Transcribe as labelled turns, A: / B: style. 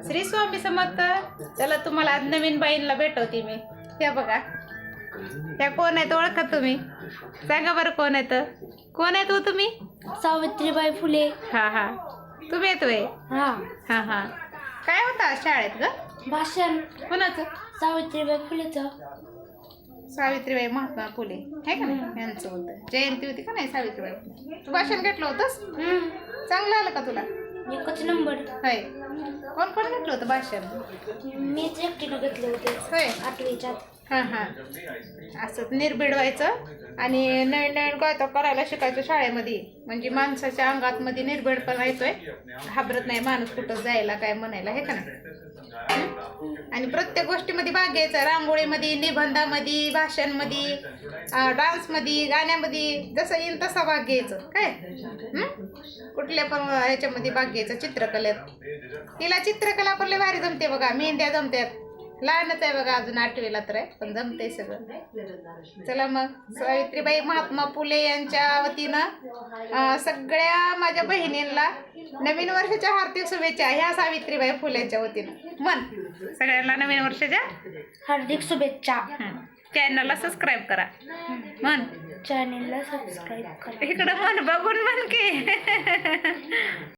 A: श्री स्वामी समर्थ. चला तुम्हाला आज नवीन बाईंना भेटवते मी. हे बघा, त्या कोण आहेत ओळखा तुम्ही? सांगा बरं कोण आहेत? कोण आहेत हो तुम्ही?
B: सावित्रीबाई फुले.
A: हा हा, तुम्ही येतोय?
B: हा.
A: हा हा. काय होतं आज शाळेत ग?
B: भाषण
A: कोणाचं?
B: सावित्रीबाई फुलेचं.
A: सावित्रीबाई महात्मा फुले आहे का नाही, यांचं होतं. जयंती होती का नाही सावित्रीबाई फुले? तू भाषण घेतलं होतंस? चांगलं आलं का तुला?
B: एकच नंबर.
A: होय. कोण कोण घेतलं होतं भाषण?
B: मीच एकटीनं घेतले होते
A: होय.
B: 8वीच्या.
A: हां हां. असं निर्भीड व्हायचं आणि नवीन नवीन काय तर करायला शिकायचं शाळेमध्ये. म्हणजे माणसाच्या अंगात मध्ये निर्भीडपणा येतोय, घाबरत नाही माणूस कुठं जायला काय म्हणायला, हे का नाही? आणि प्रत्येक गोष्टीमध्ये भाग घ्यायचा. रांगोळीमध्ये, निबंधामध्ये, भाषणमध्ये, डान्समध्ये, गाण्यामध्ये, जसं येईल तसा भाग घ्यायचं. काय कुठल्या पण ह्याच्यामध्ये भाग घ्यायचा. चित्रकलेत तिला चित्रकला पण लय भारी जमते बघा. मेहंद्या जमत्यात. लहानच आहे बघा, अजून 8वीला तर आहे, पण जमते सगळं. चला मग, सावित्रीबाई महात्मा फुले यांच्या वतीनं सगळ्या माझ्या बहिणींना नवीन वर्षाच्या हार्दिक शुभेच्छा. ह्या सावित्रीबाई फुलेंच्या वतीनं मन सगळ्यांना नवीन वर्षाच्या
B: हार्दिक शुभेच्छा.
A: चॅनलला सबस्क्राईब करा. मन
B: चॅनलला सबस्क्राईब करा.
A: इकडं मन बघून म्हण की